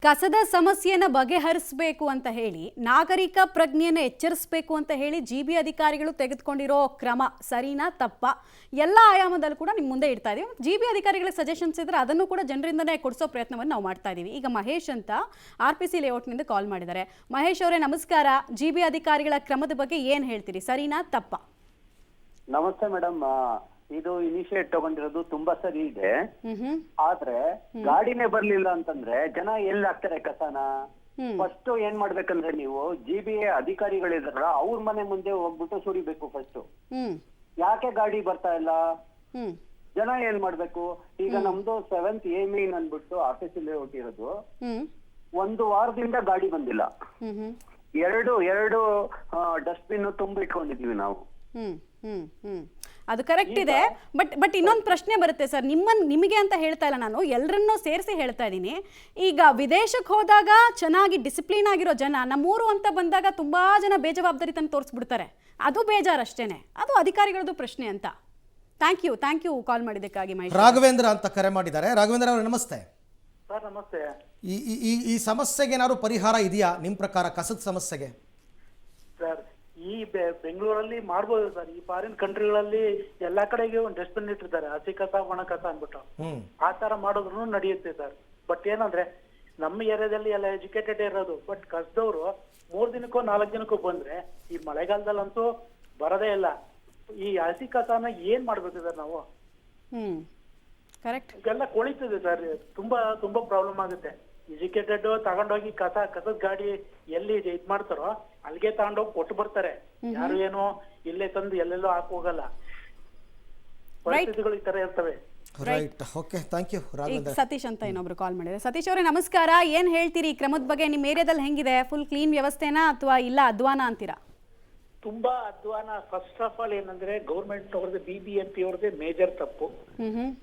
ಕಸದ ಸಮಸ್ಯೆಯನ್ನು ಬಗೆಹರಿಸಬೇಕು ಅಂತ ಹೇಳಿ ನಾಗರಿಕ ಪ್ರಜ್ಞೆಯನ್ನು ಎಚ್ಚರಿಸಬೇಕು ಅಂತ ಹೇಳಿ ಜಿಬಿ ಅಧಿಕಾರಿಗಳು ತೆಗೆದುಕೊಂಡಿರೋ ಕ್ರಮ ಸರಿನಾ ತಪ್ಪಾ ಎಲ್ಲ ಆಯಾಮದಲ್ಲೂ ಕೂಡ ನಿಮ್ಮ ಮುಂದೆ ಇಡ್ತಾ ಇದೀವಿ. ಜಿಬಿ ಅಧಿಕಾರಿಗಳಿಗೆ ಸಜೆಷನ್ಸ್ ಇದ್ರೆ ಅದನ್ನು ಕೂಡ ಜನರಿಂದನೇ ಕೊಡಿಸೋ ಪ್ರಯತ್ನವನ್ನು ನಾವು ಮಾಡ್ತಾ ಇದೀವಿ. ಈಗ ಮಹೇಶ್ ಅಂತ RPC ಲೇಔಟ್ನಿಂದ ಕಾಲ್ ಮಾಡಿದ್ದಾರೆ. ಮಹೇಶ್ ಅವರೇ ನಮಸ್ಕಾರ. ಜಿಬಿ ಅಧಿಕಾರಿಗಳ ಕ್ರಮದ ಬಗ್ಗೆ ಏನು ಹೇಳ್ತೀರಿ, ಸರಿನಾ ತಪ್ಪಾ? ನಮಸ್ತೆ ಮೇಡಮ್. ಇದು ಇನಿಷಿಯೇಟ್ ತಗೊಂಡಿರೋದು ತುಂಬಾ ಸರಿ ಇದೆ. ಆದ್ರೆ ಗಾಡಿನೇ ಬರ್ಲಿಲ್ಲ ಅಂತಂದ್ರೆ ಜನ ಎಲ್ಲಿ ಹಾಕ್ತಾರೆ ಕಸನ? ಫಸ್ಟ್ ಏನ್ ಮಾಡ್ಬೇಕಂದ್ರೆ ನೀವು GBA ಅಧಿಕಾರಿಗಳಿದಾರ ಅವ್ರ ಮನೆ ಮುಂದೆ ಹೋಗ್ಬಿಟ್ಟು ಸುರಿಬೇಕು ಫಸ್ಟ್. ಯಾಕೆ ಗಾಡಿ ಬರ್ತಾ ಇಲ್ಲ? ಜನ ಏನ್ ಮಾಡ್ಬೇಕು? ಈಗ ನಮ್ದು 7th A main ಅನ್ಬಿಟ್ಟು RPC ಲೇಔಟ್ ಇರೋದು. ಒಂದು ವಾರದಿಂದ ಗಾಡಿ ಬಂದಿಲ್ಲ. ಎರಡು ಡಸ್ಟ್ಬಿನ್ ತುಂಬಿಟ್ಕೊಂಡಿದೀವಿ ನಾವು. ಅದು ಕರೆಕ್ಟ್ ಇದೆ. ಬಟ್ ಇನ್ನೊಂದು ಪ್ರಶ್ನೆ ಬರುತ್ತೆ ಸರ್, ನಿಮಗೆ ಅಂತ ಹೇಳ್ತಾ ಇಲ್ಲ, ನಾನು ಎಲ್ಲರನ್ನೂ ಸೇರಿಸಿ ಹೇಳ್ತಾ ಇದ್ದೀನಿ. ಈಗ ವಿದೇಶಕ್ಕೆ ಹೋದಾಗ ಚೆನ್ನಾಗಿ ಡಿಸಿಪ್ಲಿನ್ ಆಗಿರೋ ಜನ ನಮ್ಮೂರು ಅಂತ ಬಂದಾಗ ತುಂಬಾ ಜನ ಬೇಜವಾಬ್ದಾರಿತನ ತೋರಿಸ್ಬಿಡ್ತಾರೆ. ಅದು ಬೇಜಾರಷ್ಟೇನೆ, ಅದು ಅಧಿಕಾರಿಗಳದ್ದು ಪ್ರಶ್ನೆ ಅಂತ. ಥ್ಯಾಂಕ್ ಯು ಕಾಲ್ ಮಾಡಿದ್ದಕ್ಕಾಗಿ. ರಾಘವೇಂದ್ರ ಅಂತ ಕರೆ ಮಾಡಿದ್ದಾರೆ. ರಾಘವೇಂದ್ರ ಅವರು ನಮಸ್ತೆ. ಸರ್ ನಮಸ್ತೆ. ಈ ಸಮಸ್ಯೆಗೆ ಏನಾದ್ರು ಪರಿಹಾರ ಇದೆಯಾ ನಿಮ್ಮ ಪ್ರಕಾರ, ಕಸದ ಸಮಸ್ಯೆಗೆ? ಸರ್ ಈ ಬೆಂಗಳೂರಲ್ಲಿ ಮಾಡ್ಬೋದು ಸರ್. ಈ ಫಾರಿನ್ ಕಂಟ್ರಿಗಳಲ್ಲಿ ಎಲ್ಲಾ ಕಡೆಗೆ ಒಂದು ಡಸ್ಟ್ಬಿನ್ ಇಟ್ಟಿರ್ತಾರೆ, ಹಸಿ ಕಸ ಒಣ ಕಸ ಅನ್ಬಿಟ್ಟು. ಆ ತರ ಮಾಡೋದ್ರು ನಡೆಯುತ್ತೆ ಸರ್. ಬಟ್ ಏನಂದ್ರೆ ನಮ್ಮ ಏರಿಯಾದಲ್ಲಿ ಎಲ್ಲ ಎಜುಕೇಟೆಡ್ ಇರೋದು. ಬಟ್ ಕಸದವ್ರು 3 ದಿನಕ್ಕೋ 4 ದಿನಕ್ಕೂ ಬಂದ್ರೆ ಈ ಮಳೆಗಾಲದಲ್ಲಂತೂ ಬರೋದೇ ಇಲ್ಲ. ಈ ಹಸಿ ಕಸನ ಏನ್ ಮಾಡ್ಬೇಕು ಸರ್ ನಾವು? ಕರೆಕ್ಟ್. ಇದೆಲ್ಲ ಕೊಳಿತದೆ ಸರ್. ತುಂಬಾ ಪ್ರಾಬ್ಲಮ್ ಆಗುತ್ತೆ. ಎಜುಕೇಟೆಡ್ ತಗೊಂಡೋಗಿ ಕಸದ ಗಾಡಿ ಎಲ್ಲಿ ಇದ್ ಮಾಡ್ತಾರೋ ಅಲ್ಲಿಗೆ ತಗೊಂಡೋಗಿ ಕೊಟ್ಟು ಬರ್ತಾರೆ. ಯಾರು ಏನೋ ಇಲ್ಲೇ ತಂದು ಎಲ್ಲೆಲ್ಲೋ ಹಾಕಿ ಹೋಗಲ್ಲ. ಪರಿಸ್ಥಿತಿಗಳು ಈ ತರ ಇರ್ತವೆ. Right, okay, thank you. ಈಗ ಸತೀಶ್ ಅಂತ ಇನ್ನೊಬ್ರು ಕಾಲ್ ಮಾಡಿದ್ದಾರೆ. ಸತೀಶ್ ಅವರೇ ನಮಸ್ಕಾರ. ಏನ್ ಹೇಳ್ತೀರಿ ಈ ಕ್ರಮದ ಬಗ್ಗೆ? ನಿಮ್ಮ ಏರಿಯಾದಲ್ಲಿ ಹೆಂಗಿದೆ? ಫುಲ್ ಕ್ಲೀನ್ ವ್ಯವಸ್ಥೆನಾ ಅಥವಾ ಇಲ್ಲ ಅಧ್ವಾನ ಅಂತೀರಾ? ತುಂಬಾ ಅಧ್ವಾನ. ಫಸ್ಟ್ ಆಫ್ ಆಲ್ ಏನಂದ್ರೆ ಗೌರ್ಮೆಂಟ್ ಅವ್ರದ್ದು BBMP ಅವ್ರದ್ದೇ ಮೇಜರ್ ತಪ್ಪು.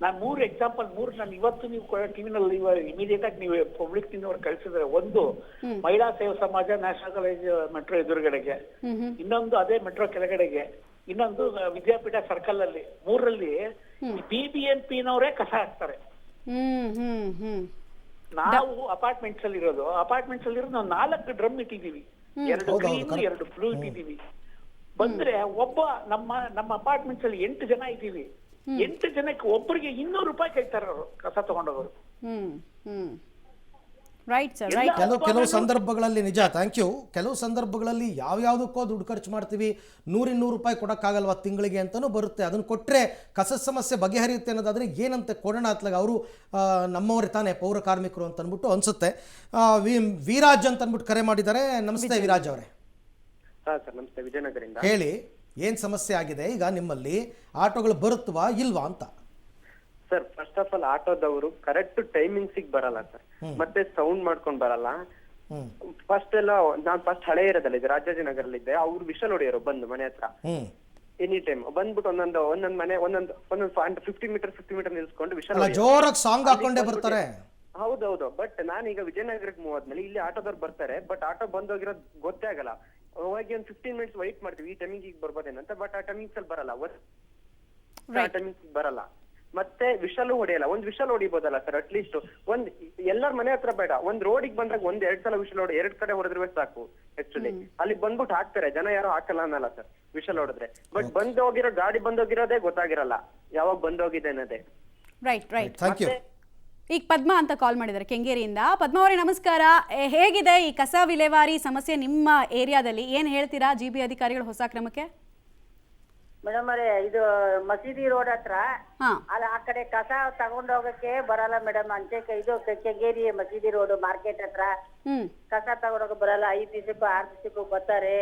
ನಾನ್ 3 ಎಕ್ಸಾಂಪಲ್ ನಾನು ಇವತ್ತು ನೀವು ಟಿವಿನಲ್ಲಿ ಇಮಿಡಿಯೇಟ್ ಆಗಿ ನೀವು ಪಬ್ಲಿಕ್ ಅವ್ರು ಕಳಿಸಿದ್ರೆ, ಒಂದು ಮಹಿಳಾ ಸೇವಾ ಸಮಾಜ ನ್ಯಾಷನಲ್ ಕಾಲೇಜ್ ಮೆಟ್ರೋ ಎದುರುಗಡೆಗೆ, ಇನ್ನೊಂದು ಅದೇ ಮೆಟ್ರೋ ಕೆಳಗಡೆಗೆ, ಇನ್ನೊಂದು ವಿದ್ಯಾಪೀಠ ಸರ್ಕಲ್ ಅಲ್ಲಿ. 3ರಲ್ಲಿ BBMP-ನವರೇ ಕಸ ಹಾಕ್ತಾರೆ. ನಾವು ಅಪಾರ್ಟ್ಮೆಂಟ್ಸ್ ಅಲ್ಲಿ ಇರೋದು ನಾವು 4 ಡ್ರಮ್ ಇಟ್ಟಿದೀವಿ. 2 ಗ್ರೀನ್ 2 ಬ್ಲೂ ಇಟ್ಟಿದೀವಿ. ಬಂದ್ರೆ ನಮ್ಮ ಅಪಾರ್ಟ್ಮೆಂಟ್ಸ್ ಅಲ್ಲಿ 8 ಜನ ಇದ್ದೀವಿ. 8 ಜನಕ್ಕೆ ಒಬ್ಬರಿಗೆ 200 ರೂಪಾಯಿ ಕೇಳ್ತಾರೆ ಅವರು ಕಸ ತಗೊಂಡೋಗೋರು. ಕೆಲವು ಸಂದರ್ಭಗಳಲ್ಲಿ ನಿಜ. Thank you. ಕೆಲವು ಸಂದರ್ಭಗಳಲ್ಲಿ ಯಾವ್ಯಾವುದಕ್ಕೋ ದುಡ್ಡು ಖರ್ಚು ಮಾಡ್ತೀವಿ, 100-200 ರೂಪಾಯಿ ಕೊಡೋಕ್ಕಾಗಲ್ವಾ ತಿಂಗಳಿಗೆ ಅಂತಲೂ ಬರುತ್ತೆ. ಅದನ್ನು ಕೊಟ್ಟರೆ ಕಸದ ಸಮಸ್ಯೆ ಬಗೆಹರಿಯುತ್ತೆ ಅನ್ನೋದಾದರೆ ಏನಂತೆ ಕೊಡೋಣ ಅತ್ಲಾಗ ಅವರು ನಮ್ಮವರೇ ತಾನೇ, ಪೌರ ಕಾರ್ಮಿಕರು ಅಂತ ಅಂದ್ಬಿಟ್ಟು ಅನಿಸುತ್ತೆ. ವೀರಾಜ್ ಅಂತ ಅಂದ್ಬಿಟ್ಟು ಕರೆ ಮಾಡಿದ್ದಾರೆ. ನಮಸ್ತೆ ವೀರಾಜ್ ಅವರೇ. ಸರ್ ನಮಸ್ತೆ, ವಿಜಯನಗರದಿಂದ. ಹೇಳಿ, ಏನು ಸಮಸ್ಯೆ ಆಗಿದೆ ಈಗ ನಿಮ್ಮಲ್ಲಿ? ಆಟೋಗಳು ಬರುತ್ತವಾ ಇಲ್ವಾ ಅಂತ? ಸರ್ ಫಸ್ಟ್ ಆಫ್ ಆಲ್ ಆಟೋದವರು ಕರೆಕ್ಟ್ ಟೈಮಿಂಗ್ಸಿಗೆ ಬರಲ್ಲ ಸರ್. ಮತ್ತೆ ಸೌಂಡ್ ಮಾಡ್ಕೊಂಡ್ ಬರಲ್ಲ. ನಾನು ಫಸ್ಟ್ ಹಳೆ ಏರಿಯಾದಲ್ಲಿ ರಾಜಾಜಿನಗರಲ್ಲಿದ್ದೆ. ಅವ್ರು ವಿಷಲ್ ಹೊಡೆಯೋರು ಬಂದು ಮನೆ ಹತ್ರ ಎನಿ ಟೈಮ್ ಬಂದ್ಬಿಟ್ಟು ಒಂದೊಂದ್ ಮನೆ ಒಂದೊಂದು 50 ಮೀಟರ್ ನಿಲ್ಸ್ಕೊಂಡು ವಿಷಲ್ ಜೋರಾಗಿ ಸಾಂಗ್ ಹಾಕೊಂಡೇ ಬರ್ತಾರೆ. ಹೌದೌದು. ಬಟ್ ನಾನೀಗ ವಿಜಯನಗರಕ್ಕೆ ಮೂವ್ ಆದ್ಮೇಲೆ ಇಲ್ಲಿ ಆಟೋದವ್ರು ಬರ್ತಾರೆ. ಬಟ್ ಆಟೋ ಬಂದೋಗಿರೋದು ಗೊತ್ತೇ ಆಗಲ್ಲ. ಹೋಗಿ ಒಂದು 15 ಮಿನಿಟ್ಸ್ ವೈಟ್ ಮಾಡ್ತೀವಿ, ಈ ಟೈಮಿಂಗ್ ಬರ್ಬೋದೇನಂತ. ಬಟ್ ಆ ಟೈಮಿಂಗ್ಸ್ ಅಲ್ಲಿ ಬರಲ್ಲ. ಬರಲ್ಲ. ಮತ್ತೆ ವಿಷಲ್ ಹೊಡೆಯಲ್ಲ. ಒಂದ್ ವಿಷಲ್ ಹೊಡಿಬೋದಲ್ಲ ಸರ್ ಅಟ್ಲೀಸ್ಟ್. ಎಲ್ಲರ ಮನೆ ಹತ್ರ ಬೇಡ, ಒಂದ್ ರೋಡಿಗೆ ಬಂದಾಗ 1-2 ಸಲ ವಿಷಲ್ ಹೊಡೆ, 2 ಕಡೆ ಹೊಡೆದ್ರೆ ಸಾಕು. ಆಕ್ಚುಲಿ ಅಲ್ಲಿ ಬಂದ್ಬಿಟ್ಟು ಹಾಕ್ತಾರೆ ಜನ, ಯಾರು ಹಾಕಲ್ಲ ಅನ್ನಲ್ಲ ಸರ್ ವಿಷಲ್ ಹೊಡೆದ್ರೆ. ಬಟ್ ಬಂದೋಗಿರೋ ಗಾಡಿ ಬಂದೋಗಿರೋದೇ ಗೊತ್ತಾಗಿರಲ್ಲ ಯಾವಾಗ ಬಂದೋಗಿದೆ ಅನ್ನೋದೇ. ರೈಟ್. ಈಗ ಪದ್ಮ ಅಂತ ಕಾಲ್ ಮಾಡಿದ್ದಾರೆ ಕೆಂಗೇರಿಯಿಂದ. ಪದ್ಮ ಅವರೇ ನಮಸ್ಕಾರ. ಹೇಗಿದೆ ಈ ಕಸ ವಿಲೇವಾರಿ ಸಮಸ್ಯೆ ನಿಮ್ಮ ಏರಿಯಾದಲ್ಲಿ? ಏನ್ ಹೇಳ್ತೀರಾ GB ಅಧಿಕಾರಿಗಳ ಹೊಸ ಕ್ರಮಕ್ಕೆ? ಮೇಡಮ್ ಅವರೇ, ಇದು ಮಸೀದಿ ರೋಡ್ ಹತ್ರ ಅಲ್ಲಿ ಆ ಕಡೆ ಕಸ ತಗೊಂಡೋಗಕ್ಕೆ ಬರಲ್ಲ ಮೇಡಮ್. ಇದು ಕೆಂಗೇರಿ ಮಸೀದಿ ರೋಡ್ ಮಾರ್ಕೆಟ್ ಹತ್ರ ಕಸ ತಗೊಂಡೋಗ ಬರಲ್ಲ. 5 ದಿವಸಕ್ಕೂ 6 ದಿವಸಕ್ಕೂ ಬರ್ತಾರೆ.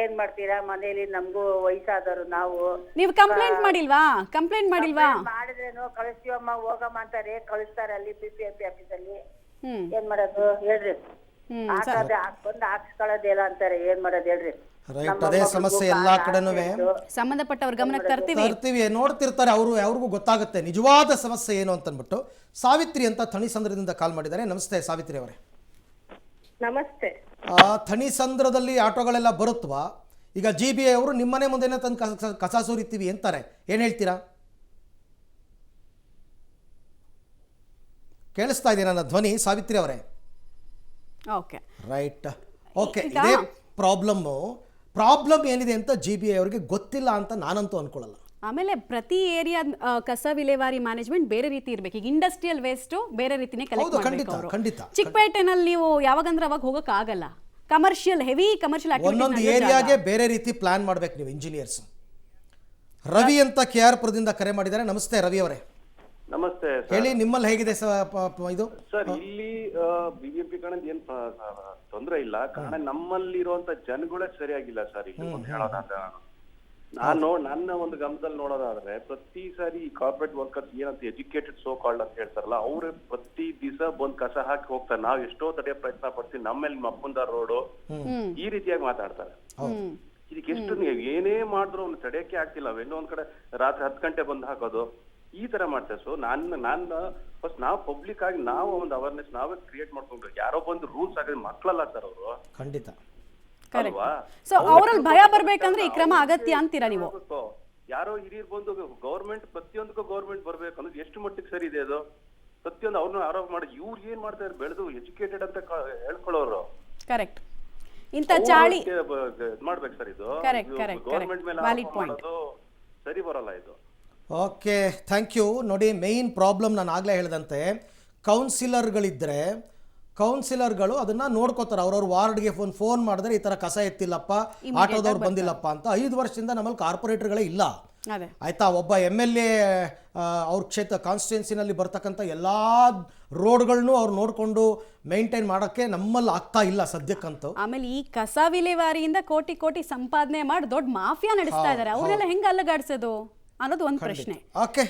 ಏನ್ ಮಾಡ್ತೀರಾ ಮನೇಲಿ? ನಮ್ಗೂ ವಯಸ್ಸಾದವರು ನಾವು. ನೀವು ಕಂಪ್ಲೇಂಟ್ ಮಾಡಿಲ್ವಾ? ಮಾಡಿದ್ರೇನು ಕಳಿಸ್ತೀವಮ್ಮ ಹೋಗಮ್ಮ ಅಂತಾರೆ, ಕಳಿಸ್ತಾರೆ ಅಲ್ಲಿ BBMP ಆಫೀಸಲ್ಲಿ. ಏನ್ ಮಾಡೋದು ಹೇಳ್ರಿ? ಬಂದು ಹಾಕ್ಸ್ಕೊಳ್ಳೋದಿಲ್ಲ ಅಂತಾರೆ. ಏನ್ ಮಾಡೋದು ಹೇಳ್ರಿ? ರೈಟ್, ಅದೇ ಸಮಸ್ಯೆ ಎಲ್ಲಾ ಕಡೆನೂ. ಸಂಬಂಧಪಟ್ಟವ್ರ ಗಮನಕ್ಕೆ ತರ್ತೀವಿ, ನೋಡ್ತಿರ್ತಾರೆ ಅವರು, ಅವ್ರಿಗೂ ಗೊತ್ತಾಗುತ್ತೆ ನಿಜವಾದ ಸಮಸ್ಯೆ ಏನು ಅಂತ ಅಂದ್ಬಿಟ್ಟು. ಸಾವಿತ್ರಿ ಅಂತ ಥಣಿಸಂದ್ರದಿಂದ ಕಾಲ್ ಮಾಡಿದ್ದಾರೆ. ನಮಸ್ತೆ ಸಾವಿತ್ರಿ ಅವರೇ. ನಮಸ್ತೆ. ಥಣಿಸಂದ್ರದಲ್ಲಿ ಆಟೋಗಳೆಲ್ಲ ಬರುತ್ತವಾ? ಈಗ GBA ಅವರು ನಿಮ್ಮನೆ ಮುಂದೆನೇ ತಂದು ಕಸ ಸುರಿತೀವಿ ಅಂತಾರೆ, ಏನು ಹೇಳ್ತೀರಾ? ಕೇಳಿಸ್ತಾ ಇದೆಯಾ ನನ್ನ ಧ್ವನಿ ಸಾವಿತ್ರಿ ಅವರೇ? Okay right. ಓಕೆ, ಇದೇ ಪ್ರಾಬ್ಲಮ್ ಏನಿದೆ ಅಂತ GBI ಅವರಿಗೆ ಗೊತ್ತಿಲ್ಲ ಅಂತ ನಾನಂತೂ ಅನ್ಕೊಳ್ಳಲ್ಲ. ಆಮೇಲೆ ಪ್ರತಿ ಏರಿಯಾ ಕಸ ವಿಲೇವಾರಿ ಮ್ಯಾನೇಜ್ಮೆಂಟ್ ಬೇರೆ ರೀತಿ ಇರ್ಬೇಕು. ಈಗ ಇಂಡಸ್ಟ್ರಿಯಲ್ ವೇಸ್ಟ್ ಬೇರೆ ರೀತಿನೇ ಕಲೆಕ್ಟ್ ಮಾಡಬೇಕು ಅವರು. ಖಂಡಿತ. ಚಿಕ್ಕಪೇಟೆನಲ್ಲಿ ನೀವು ಯಾವಾಗಂದ್ರೆ ಅವಾಗ ಹೋಗಕ್ ಆಗಲ್ಲ. ಕಮರ್ಷಿಯಲ್ ಹೆವಿ ಕಮರ್ಷಿಯಲ್ ಒಂದೊಂದು ಏರಿಯಾಗೆ ಬೇರೆ ರೀತಿ ಪ್ಲಾನ್ ಮಾಡ್ಬೇಕು ನೀವು ಇಂಜಿನಿಯರ್ಸ್. ರವಿ ಅಂತ KR ಪುರದಿಂದ ಕರೆ ಮಾಡಿದ್ದಾರೆ. ನಮಸ್ತೆ ರವಿ ಅವರೇ. ನಮಸ್ತೆ ಹೇಳಿ, ನಿಮ್ಮಲ್ಲಿ ಹೇಗಿದೆ ಇದು? ಸರ್, ಇಲ್ಲಿ ಬಿಜೆಪಿ ಕಡೆಯಿಂದ ಏನ್ ತೊಂದ್ರೆ ಇಲ್ಲ, ಕಾರಣ ನಮ್ಮಲ್ಲಿರುವಂತ ಜನಗಳೇ ಸರಿಯಾಗಿಲ್ಲ ಸರ್. ಇಲ್ಲಿ ಹೇಳೋದಾದ್ರೆ ನನ್ನ ಒಂದು ಗಮನದಲ್ಲಿ ನೋಡೋದಾದ್ರೆ, ಪ್ರತಿ ಸಾರಿ ಈ ಕಾರ್ಪೊರೇಟ್ ವರ್ಕರ್ಸ್ ಏನಂತ ಎಜುಕೇಟೆಡ್ ಸೋ ಕಾಲ್ಡ್ ಅಂತ ಹೇಳ್ತಾರಲ್ಲ, ಅವ್ರೆ ಪ್ರತಿ ದಿವಸ ಬಂದ್ ಕಸ ಹಾಕಿ ಹೋಗ್ತಾರೆ. ನಾವ್ ಎಷ್ಟೋ ತಡೆಯ ಪ್ರಯತ್ನ ಪಡ್ತೀವಿ, ನಮ್ಮೇಲೆ ಮಪ್ಪುಂದ ರೋಡು ಈ ರೀತಿಯಾಗಿ ಮಾತಾಡ್ತಾರೆ. ಇದಕ್ಕೆ ಎಷ್ಟು ನೀವು ಏನೇ ಮಾಡಿದ್ರು ಅವ್ನು ತಡೆಯಕ್ಕೆ ಆಗ್ತಿಲ್ಲ. ಎಲ್ಲೋ ಒಂದ್ ಕಡೆ ರಾತ್ರಿ 10 ಗಂಟೆ ಬಂದ್ ಹಾಕೋದು ಈ ತರ ಮಾಡ್ತಾರೆ. ಸೊ ನಾನು ಫಸ್ಟ್ ನಾವು ಪಬ್ಲಿಕ್ ಆಗಿ ನಾವು ಒಂದು ಅವೇರ್ನೆಸ್ ನಾವೇ ಕ್ರಿಯೇಟ್ ಮಾಡ್ಕೊಂಡು, ಯಾರೋ ಬಂದು ರೂಲ್ಸ್ ಆಗಿದೆ, ಮಕ್ಕಳಲ್ಲ ಸರ್ ಅವರು. ಖಂಡಿತ. ಅಲ್ವಾ? ಸೊ ಅವರಲ್ಲಿ ಭಯ ಬರ್ಬೇಕಂದ್ರೆ ಈ ಕ್ರಮ ಅಗತ್ಯ ಅಂತೀರಾ ನೀವು? ಯಾರೋ ಹಿರಿಯರ್ ಬಂದು ಗೌರ್ಮೆಂಟ್ ಪ್ರತಿಯೊಂದಕ್ಕೂ ಗೌರ್ಮೆಂಟ್ ಬರ್ಬೇಕು ಅನ್ನೋದು ಎಷ್ಟು ಮಟ್ಟಿಗೆ ಸರಿ ಇದೆ ಅದು? ಪ್ರತಿಯೊಂದು ಅವ್ರನ್ನ ಆರೋಪ ಮಾಡಿ ಇವ್ರು ಏನ್ ಮಾಡ್ತಾರೆ, ಬೆಳೆದು ಎಜುಕೇಟೆಡ್ ಅಂತ ಹೇಳ್ಕೊಳ್ಳೋರು. ಕರೆಕ್ಟ್. ಇಂತ ಚಾಳಿ ಮಾಡ್ಬೇಕು ಸರ್. ಇದು ಗೌರ್ಮೆಂಟ್ ಮೇಲೆ ಮಾಡೋದು ಸರಿ ಬರಲ್ಲ ಇದು. Okay, thank you. ನೋಡಿ, ಮೇಯ್ನ್ ಪ್ರಾಬ್ಲಮ್ ನಾನು ಆಗಲೇ ಹೇಳಿದಂತೆ, ಕೌನ್ಸಿಲರ್ಗಳಿದ್ದರೆ ಕೌನ್ಸಿಲರ್ಗಳು ಅದನ್ನು ನೋಡ್ಕೋತಾರೆ. ಅವ್ರವ್ರ ವಾರ್ಡ್ಗೆ ಫೋನ್ ಮಾಡಿದ್ರೆ ಈ ಥರ ಕಸ ಎತ್ತಿಲ್ಲಪ್ಪ, ಆಟೋದವ್ರು ಬಂದಿಲ್ಲಪ್ಪ ಅಂತ. 5 ವರ್ಷದಿಂದ ನಮ್ಮಲ್ಲಿ ಕಾರ್ಪೊರೇಟರ್ಗಳೇ ಇಲ್ಲ. ಆಯಿತಾ? ಒಬ್ಬ MLA ಅವ್ರ ಕ್ಷೇತ್ರ ಕಾನ್ಸ್ಟಿಟ್ಯೂನ್ಸಿನಲ್ಲಿ ಬರ್ತಕ್ಕಂಥ ಎಲ್ಲ ರೋಡ್ಗಳನ್ನೂ ಅವ್ರು ನೋಡಿಕೊಂಡು ಮೇಂಟೈನ್ ಮಾಡೋಕ್ಕೆ ನಮ್ಮಲ್ಲಿ ಆಗ್ತಾ ಇಲ್ಲ ಸದ್ಯಕ್ಕಂತೂ. ಆಮೇಲೆ ಈ ಕಸ ವಿಲೇವಾರಿಯಿಂದ ಕೋಟಿ ಕೋಟಿ ಸಂಪಾದನೆ ಮಾಡಿ ದೊಡ್ಡ ಮಾಫಿಯಾ ನಡೆಸ್ತಾ ಇದ್ದಾರೆ. ಅವರೆಲ್ಲ ಹೆಂಗೆ ಅಲ್ಲಗಾಡ್ಸೋದು ಅನ್ನೋದು ಒಂದು ಪ್ರಶ್ನೆ. ಓಕೆ.